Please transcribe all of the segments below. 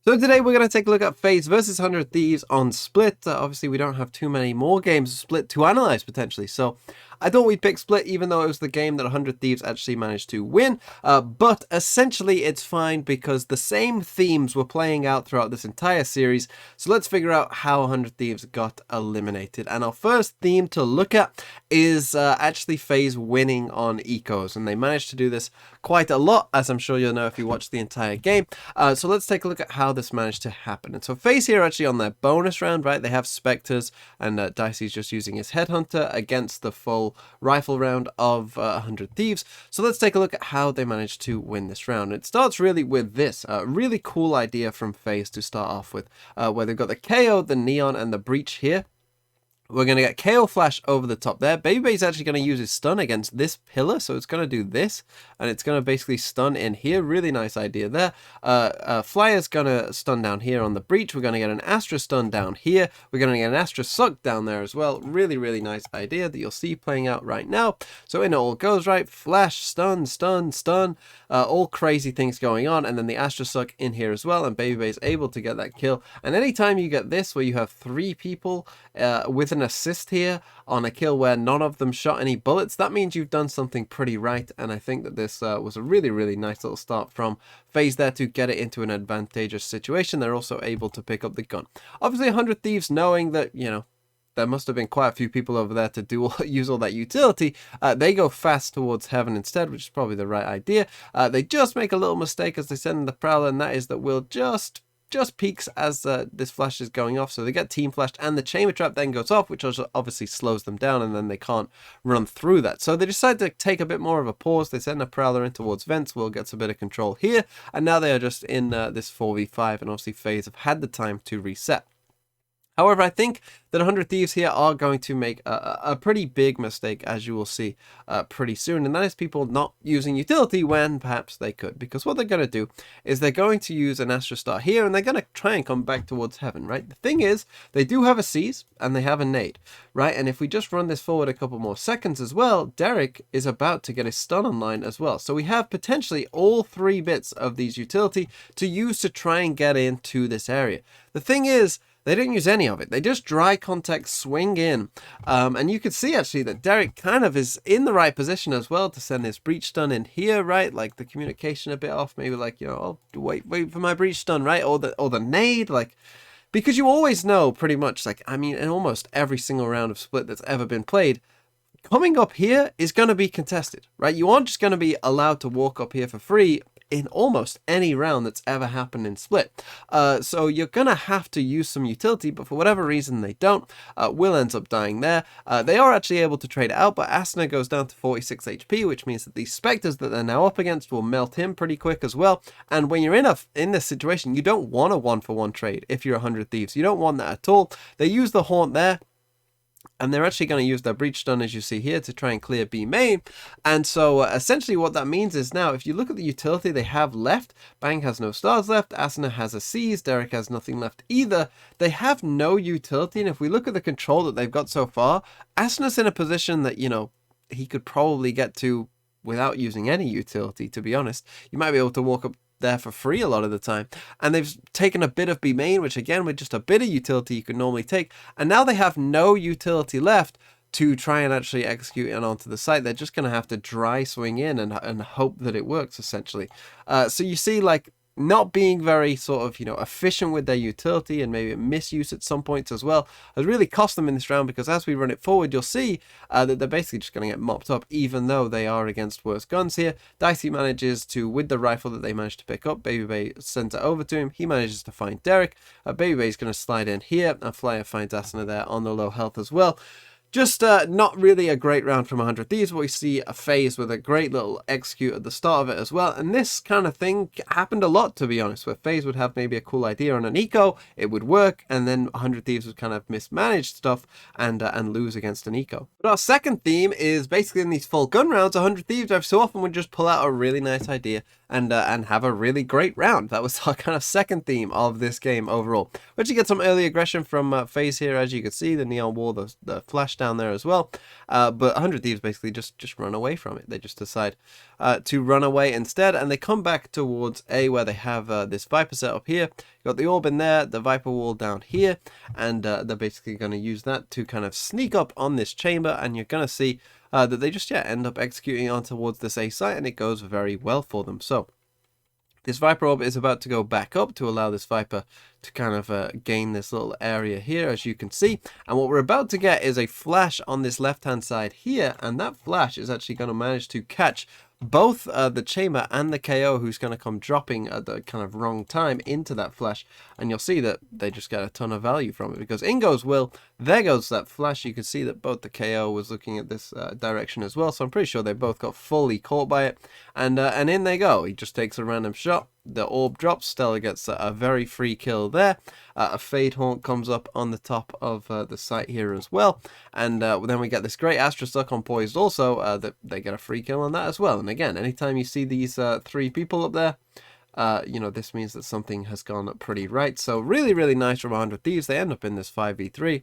So today we're going to take a look at Faze versus 100 Thieves on Split. Obviously, we don't have too many more games of Split to analyze potentially, so I thought we'd pick Split even though it was the game that 100 Thieves actually managed to win. But essentially it's fine because the same themes were playing out throughout this entire series. So let's figure out how 100 Thieves got eliminated. And our first theme to look at is actually Faze winning on ecos, and they managed to do this quite a lot, as I'm sure you'll know if you watch the entire game. So let's take a look at how this managed to happen. And so Faze here actually on their bonus round, right? They have Spectres, and Dicey's just using his Headhunter against the full rifle round of 100 Thieves. So let's take a look at how they managed to win this round. It starts really with this really cool idea from Faze to start off with, where they've got the KO, the Neon, and the Breach here. We're going to get KO Flash over the top there. Baby's actually going to use his stun against this pillar, so it's going to do this, and it's going to basically stun in here. Really nice idea there. Flyer's going to stun down here on the Breach. We're going to get an Astra stun down here. We're going to get an Astra suck down there as well. Really, really nice idea that you'll see playing out right now. So in it all goes, right? Flash, stun, stun, stun. All crazy things going on, and then the Astra suck in here as well, and Baby is able to get that kill. And anytime you get this, where you have 3 people with an assist here on a kill where none of them shot any bullets, that means you've done something pretty right. And I think that this was a really, really nice little start from Faze there to get it into an advantageous situation. They're also able to pick up the gun. Obviously 100 Thieves, knowing that, you know, there must have been quite a few people over there to use all that utility. They go fast towards Heaven instead, which is probably the right idea. They just make a little mistake as they send in the Prowler, and that is that we'll just peaks as this flash is going off, so they get team flashed, and the chamber trap then goes off, which obviously slows them down, and then they can't run through that. So they decide to take a bit more of a pause. They send a Prowler in towards Vents. Will gets a bit of control here, and now they are just in this 4v5, and obviously Faze have had the time to reset. However, I think that 100 Thieves here are going to make a pretty big mistake, as you will see pretty soon, and that is people not using utility when perhaps they could. Because what they're going to do is they're going to use an Astra Star here, and they're going to try and come back towards Heaven, right? The thing is, they do have a Seize, and they have a Nade, right? And if we just run this forward a couple more seconds as well, Derek is about to get his stun online as well. So we have potentially all 3 bits of these utility to use to try and get into this area. The thing is, they didn't use any of it. They just dry contact swing in. And you could see actually that Derek kind of is in the right position as well to send his Breach stun in here, right? Like the communication a bit off, maybe like, you know, oh, wait for my Breach stun, right? Or the nade, like, because you always know pretty much, like, I mean, in almost every single round of Split that's ever been played, coming up here is going to be contested, right? You aren't just going to be allowed to walk up here for free in almost any round that's ever happened in Split. So you're gonna have to use some utility, but for whatever reason they don't. Will ends up dying there. They are actually able to trade it out, but Asuna goes down to 46 HP, which means that these Spectres that they're now up against will melt him pretty quick as well. And when you're in this situation, you don't want a 1-for-1 trade if you're 100 Thieves. You don't want that at all. They use the Haunt there, and they're actually going to use their Breach stun, as you see here, to try and clear B main. And so essentially what that means is now, if you look at the utility they have left, Bang has no stars left, Asuna has a Seize, Derek has nothing left either. They have no utility, and if we look at the control that they've got so far, Asuna's in a position that, you know, he could probably get to without using any utility, to be honest. You might be able to walk up there for free a lot of the time, and they've taken a bit of B main, which again, with just a bit of utility you could normally take, and now they have no utility left to try and actually execute it onto the site. They're just going to have to dry swing in and hope that it works, essentially. So you see, like, not being very sort of, you know, efficient with their utility, and maybe misuse at some points as well, has really cost them in this round, because as we run it forward, you'll see that they're basically just going to get mopped up, even though they are against worse guns here. Dicey manages to, with the rifle that they managed to pick up, Baby Bay sends it over to him. He manages to find Derek. Baby Bay is going to slide in here, and Flyer finds Asuna there on the low health as well. Just not really a great round from 100 Thieves, but we see a Faze with a great little execute at the start of it as well. And this kind of thing happened a lot, to be honest, where Faze would have maybe a cool idea on an eco, it would work, and then 100 Thieves would kind of mismanage stuff and lose against an eco. But our second theme is basically in these full gun rounds, 100 Thieves every so often would just pull out a really nice idea and have a really great round. That was our kind of second theme of this game overall. We actually get some early aggression from Faze here, as you can see, the Neon Wall, the Flash down there as well. But 100 Thieves basically just run away from it. They just decide to run away instead, and they come back towards A, where they have this Viper set up here. Got the orb in there, the Viper wall down here, and they're basically going to use that to kind of sneak up on this chamber, and you're going to see that they just end up executing on towards this A site, and it goes very well for them. So this Viper orb is about to go back up to allow this Viper to kind of gain this little area here, as you can see. And what we're about to get is a flash on this left-hand side here, and that flash is actually going to manage to catch both the chamber and the KO, who's going to come dropping at the kind of wrong time into that flash, and you'll see that they just get a ton of value from it, because in goes Will, there goes that flash. You can see that both the KO was looking at this direction as well, so I'm pretty sure they both got fully caught by it, and in they go. He just takes a random shot, the orb drops, Stella gets a very free kill there, a Fade Haunt comes up on the top of the site here as well, and then we get this great Astra stuck on Poised also, that they get a free kill on that as well. And again, anytime you see these 3 people up there, you know, this means that something has gone pretty right. So really nice from 100 Thieves. They end up in this 5v3.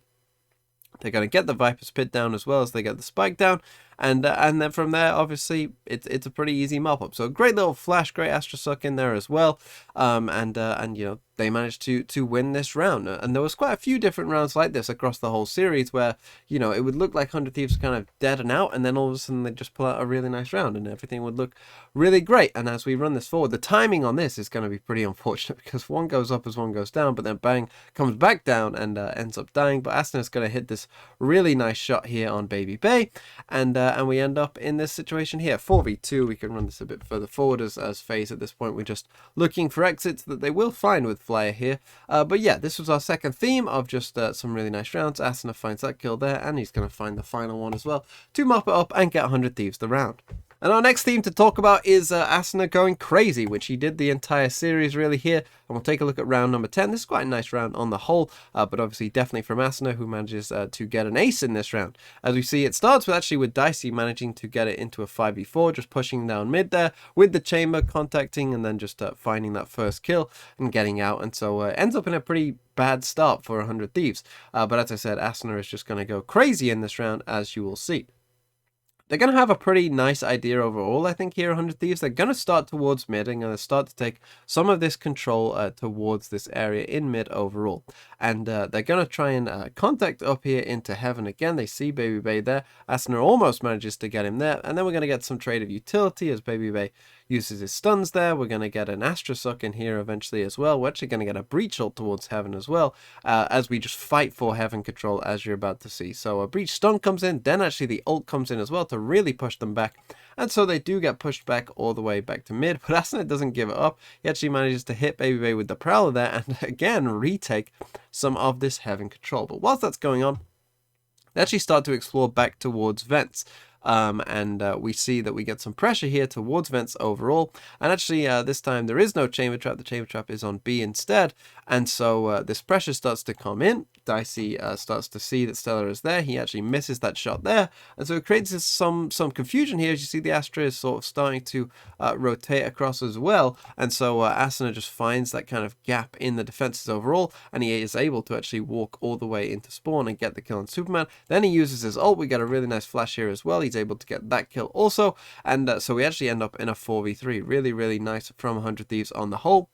They're going to get the Viper's Pit down as well as they get the Spike down. And then from there, obviously, it's a pretty easy mop up. So a great little flash, great Astra Suck in there as well. And you know, they managed to win this round. And there was quite a few different rounds like this across the whole series where, you know, it would look like 100 Thieves kind of dead and out, and then all of a sudden they'd just pull out a really nice round and everything would look really great. And as we run this forward, the timing on this is going to be pretty unfortunate, because one goes up as one goes down, but then bang, comes back down and ends up dying. But Asuna's going to hit this really nice shot here on Baby Bay, and we end up in this situation here, 4v2. We can run this a bit further forward as Faze at this point. We're just looking for exits that they will find with Flyer here. But yeah, this was our second theme of just some really nice rounds. Asuna finds that kill there, and he's going to find the final one as well to mop it up and get 100 Thieves the round. And our next theme to talk about is Asuna going crazy, which he did the entire series really here. And we'll take a look at round number 10. This is quite a nice round on the whole, but obviously definitely from Asuna, who manages to get an ace in this round. As we see, it starts with actually with Dicey managing to get it into a 5v4, just pushing down mid there with the chamber, contacting, and then just finding that first kill and getting out. And so ends up in a pretty bad start for 100 Thieves. But as I said, Asuna is just going to go crazy in this round, as you will see. They're going to have a pretty nice idea overall, I think, here, 100 Thieves. They're going to start towards mid and going to start to take some of this control towards this area in mid overall. And they're going to try and contact up here into heaven again. They see Baby Bay there. Asuna almost manages to get him there. And then we're going to get some trade of utility as Baby Bay uses his stuns there. We're going to get an Astra Suck in here eventually as well. We're actually going to get a Breach ult towards heaven as well, as we just fight for heaven control, as you're about to see. So a Breach stun comes in, then actually the ult comes in as well to really push them back. And so they do get pushed back all the way back to mid, but Asuna doesn't give it up. He actually manages to hit Baby Bay with the Prowler there, and again retake some of this heaven control. But whilst that's going on, they actually start to explore back towards vents. We see that we get some pressure here towards vents overall, and actually this time there is no chamber trap. The chamber trap is on B instead, and so this pressure starts to come in. Dicey starts to see that Stella is there. He actually misses that shot there, and so it creates some confusion here. As you see, the Astra is sort of starting to rotate across as well, and so Asuna just finds that kind of gap in the defenses overall, and he is able to actually walk all the way into spawn and get the kill on Superman. Then he uses his ult. We get a really nice flash here as well. He's able to get that kill also, and so we actually end up in a 4v3. Really nice from 100 Thieves on the whole.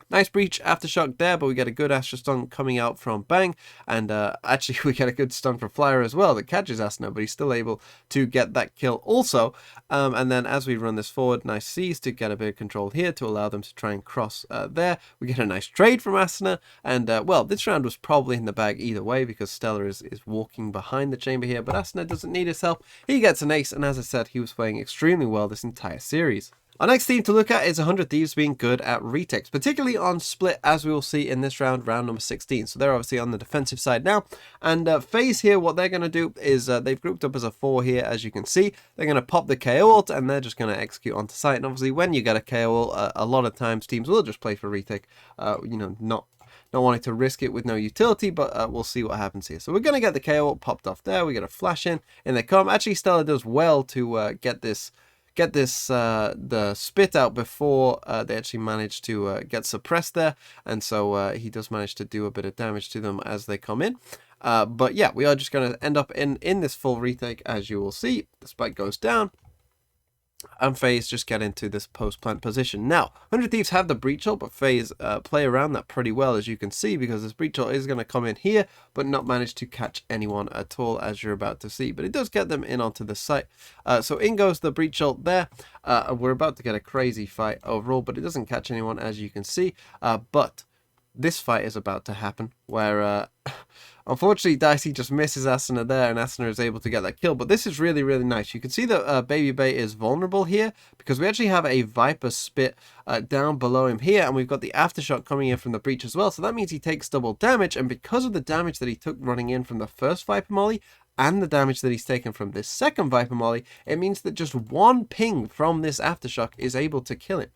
Nice breach aftershock there, but we get a good Astra stun coming out from Bang, and actually we get a good stun from Flyer as well that catches Asuna, but he's still able to get that kill also. And then as we run this forward, nice C's to get a bit of control here to allow them to try and cross there. We get a nice trade from Asuna, and well, this round was probably in the bag either way because Stella is walking behind the chamber here, but Asuna doesn't need his help. He gets an ace, and as I said, he was playing extremely well this entire series. Our next theme to look at is 100 Thieves being good at retakes, particularly on split, as we will see in this round, round number 16. So they're obviously on the defensive side now. And Faze here, what they're going to do is they've grouped up as a 4 here, as you can see. They're going to pop the KO ult, and they're just going to execute onto site. And obviously, when you get a KO ult, a lot of times teams will just play for retake, you know, not wanting to risk it with no utility, but we'll see what happens here. So we're going to get the KO ult popped off there. We get a flash in they come. Actually, Stella does well to get the spit out before they actually manage to get suppressed there, and so he does manage to do a bit of damage to them as they come in. But yeah, we are just going to end up in this full retake, as you will see. The spike goes down, and Faze just get into this post-plant position. Now, 100 Thieves have the breach ult, but Faze play around that pretty well, as you can see, because this breach ult is going to come in here, but not manage to catch anyone at all, as you're about to see. But it does get them in onto the site. So in goes the breach ult there. We're about to get a crazy fight overall, but it doesn't catch anyone, as you can see. But this fight is about to happen, where unfortunately Dicey just misses Asuna there, and Asuna is able to get that kill. But this is really, really nice. You can see that Baby Bay is vulnerable here, because we actually have a Viper spit down below him here, and we've got the aftershock coming in from the breach as well. So that means he takes double damage, and because of the damage that he took running in from the first Viper molly, and the damage that he's taken from this second Viper molly, it means that just one ping from this aftershock is able to kill him,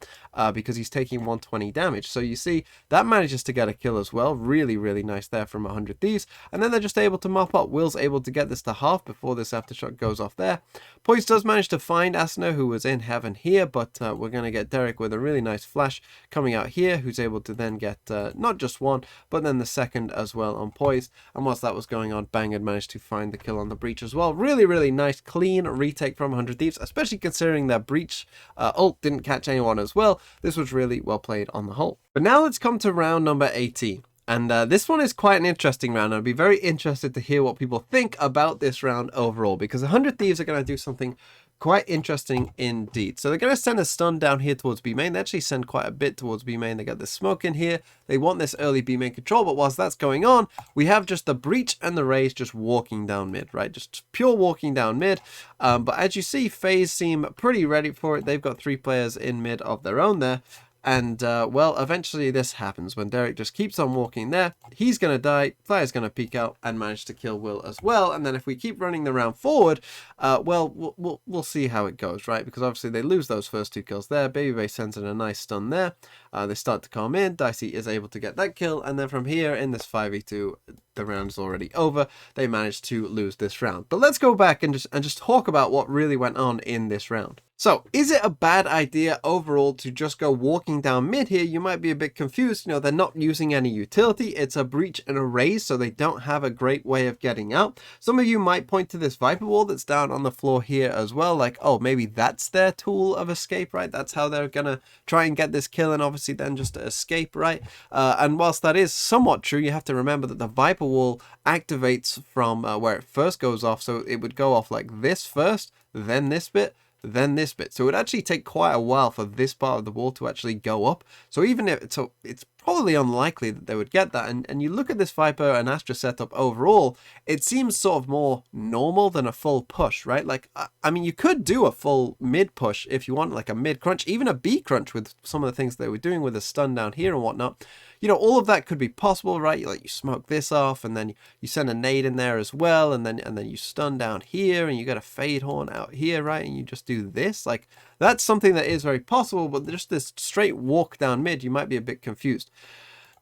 because he's taking 120 damage. So you see, that manages to get a kill as well. Really, really nice there from 100 Thieves. And then they're just able to mop up. Will's able to get this to half before this aftershock goes off there. Poise does manage to find Asuna, who was in heaven here, but we're going to get Derek with a really nice flash coming out here, who's able to then get not just one, but then the second as well on Poise. And whilst that was going on, Bang had managed to find the kill on the breach as well. Really, really nice, clean retake from 100 Thieves, especially considering their breach ult didn't catch anyone as well. This was really well played on the whole. But now let's come to round number 18. And this one is quite an interesting round. I'd be very interested to hear what people think about this round overall, because 100 Thieves are going to do something quite interesting indeed. So they're going to send a stun down here towards B main. They actually send quite a bit towards B main. They got the smoke in here. They want this early B main control, but whilst that's going on, we have just the breach and the Raze just walking down mid, right? Just pure walking down mid. But as you see, Faze seem pretty ready for it. They've got 3 players in mid of their own there. And, well, eventually this happens when Derek just keeps on walking there. He's going to die, Flyer's going to peek out and manage to kill Will as well. And then if we keep running the round forward, well, we'll see how it goes, right? Because obviously they lose those first 2 kills there. Baby Bay sends in a nice stun there. They start to calm in. Dicey is able to get that kill. And then from here in this 5v2, the round is already over. They managed to lose this round. But let's go back and just talk about what really went on in this round. So, is it a bad idea overall to just go walking down mid here? You might be a bit confused. You know, they're not using any utility. It's a breach and a Raze, so they don't have a great way of getting out. Some of you might point to this Viper wall that's down on the floor here as well. Like, oh, maybe that's their tool of escape, right? That's how they're going to try and get this kill, and obviously then just escape, right? And whilst that is somewhat true, you have to remember that the Viper wall activates from where it first goes off. So it would go off like this first, then this bit, then this bit. So it would actually take quite a while for this part of the wall to actually go up. So even if it's probably unlikely that they would get that. And you look at this Viper and Astra setup overall, it seems sort of more normal than a full push, right? Like, I mean, you could do a full mid push if you want, like a mid crunch, even a B crunch with some of the things they were doing with a stun down here and whatnot. You know, all of that could be possible, right? Like you smoke this off, and then you send a nade in there as well, and then you stun down here, and you got a fade horn out here, right? And you just do this. Like, that's something that is very possible, but just this straight walk down mid, you might be a bit confused.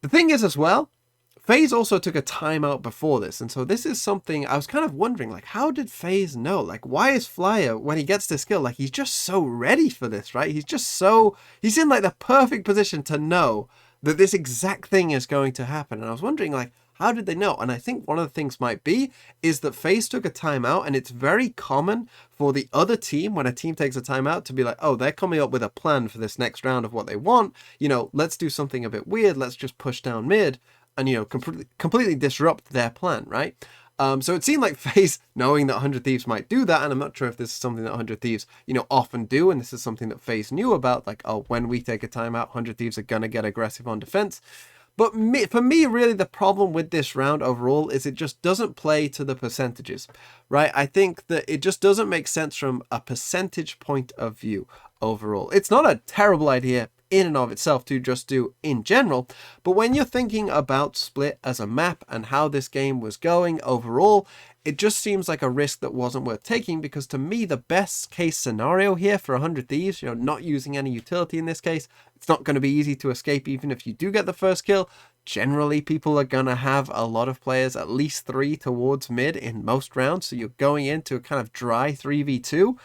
The thing is as well, Faze also took a timeout before this, and so this is something I was kind of wondering, like, how did Faze know? Like, why is Flyer, when he gets this kill, like, he's just so ready for this, right? He's in, like, the perfect position to know that this exact thing is going to happen. And I was wondering, like, how did they know? And I think one of the things might be is that Faze took a timeout, and it's very common for the other team, when a team takes a timeout, to be like, oh, they're coming up with a plan for this next round of what they want. You know, let's do something a bit weird. Let's just push down mid and, you know, completely disrupt their plan, right? So it seemed like Faze, knowing that 100 Thieves might do that, and I'm not sure if this is something that 100 Thieves, you know, often do, and this is something that Faze knew about, like, oh, when we take a timeout, 100 Thieves are going to get aggressive on defense. But for me, really, the problem with this round overall is it just doesn't play to the percentages, right? I think that it just doesn't make sense from a percentage point of view overall. It's not a terrible idea in and of itself to just do in general, but when you're thinking about Split as a map and how this game was going overall, it just seems like a risk that wasn't worth taking, because to me, the best case scenario here for 100 Thieves, you know, not using any utility in this case, it's not going to be easy to escape even if you do get the first kill. Generally, people are going to have a lot of players, at least 3 towards mid in most rounds, so you're going into a kind of dry 3v2.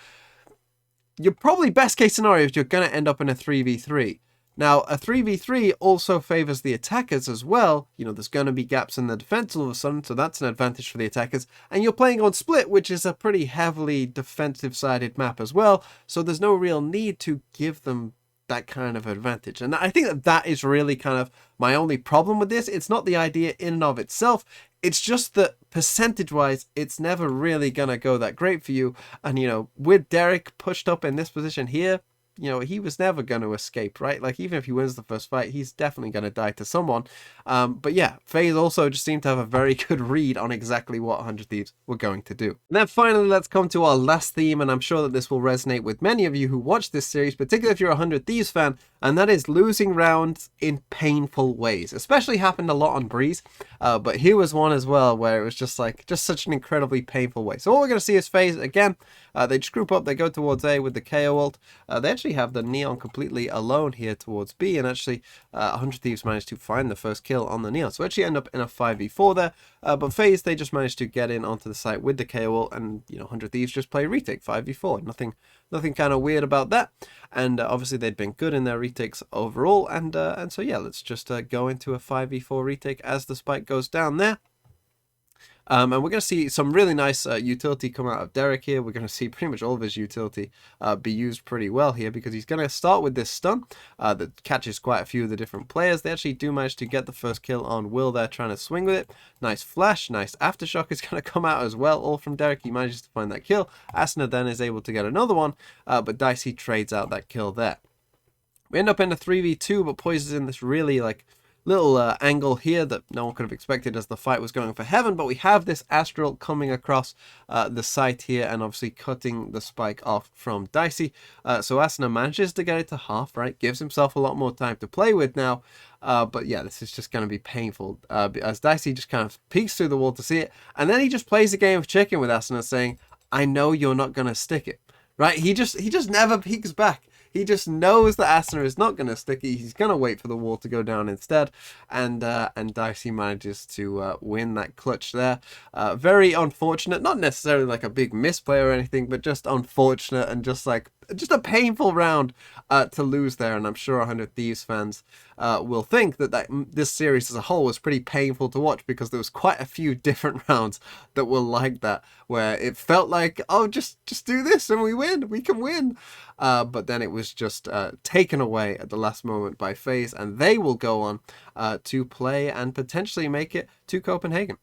You're probably best case scenario is you're going to end up in a 3v3. Now, a 3v3 also favors the attackers as well. You know, there's going to be gaps in the defense all of a sudden, so that's an advantage for the attackers. And you're playing on Split, which is a pretty heavily defensive-sided map as well, so there's no real need to give them that kind of advantage. And I think that that is really kind of my only problem with this. It's not the idea in and of itself. It's just that percentage-wise, it's never really going to go that great for you. And, you know, with Derek pushed up in this position here, you know, he was never going to escape, right? Like, even if he wins the first fight, he's definitely going to die to someone. But yeah, Faze also just seemed to have a very good read on exactly what 100 Thieves were going to do. And then finally, let's come to our last theme, and I'm sure that this will resonate with many of you who watch this series, particularly if you're a 100 Thieves fan, and that is losing rounds in painful ways. Especially happened a lot on Breeze, but here was one as well where it was just such an incredibly painful way. So what we're going to see is Faze again. They just group up, they go towards A with the KO ult. They actually have the Neon completely alone here towards B, and actually 100 Thieves managed to find the first kill on the Neon. So actually end up in a 5v4 there, but Faze, they just managed to get in onto the site with the KO ult, and, you know, 100 Thieves just play retake 5v4. Nothing kind of weird about that. And obviously they'd been good in their retakes overall, and so yeah, let's just go into a 5v4 retake as the spike goes down there. And we're going to see some really nice utility come out of Derek here. We're going to see pretty much all of his utility be used pretty well here, because he's going to start with this stun that catches quite a few of the different players. They actually do manage to get the first kill on Will there, trying to swing with it. Nice flash, nice aftershock is going to come out as well, all from Derek. He manages to find that kill. Asuna then is able to get another one, but Dicey trades out that kill there. We end up in a 3v2, but Poise is in this really, like, little angle here that no one could have expected as the fight was going for heaven, but we have this Astral coming across the site here and obviously cutting the spike off from Dicey. So Asuna manages to get it to half, right? Gives himself a lot more time to play with now. But yeah, this is just going to be painful as Dicey just kind of peeks through the wall to see it, and then he just plays a game of chicken with Asuna, saying, I know you're not going to stick it, right? He just never peeks back. He just knows that Asuna is not going to stick it. He's going to wait for the wall to go down instead. And Dicey manages to win that clutch there. Very unfortunate. Not necessarily like a big misplay or anything, but just unfortunate and just a painful round to lose there. And I'm sure 100 Thieves fans will think that this series as a whole was pretty painful to watch, because there was quite a few different rounds that were like that, where it felt like, oh, just do this and we win. We can win. But then it was just taken away at the last moment by Faze, and they will go on to play and potentially make it to Copenhagen.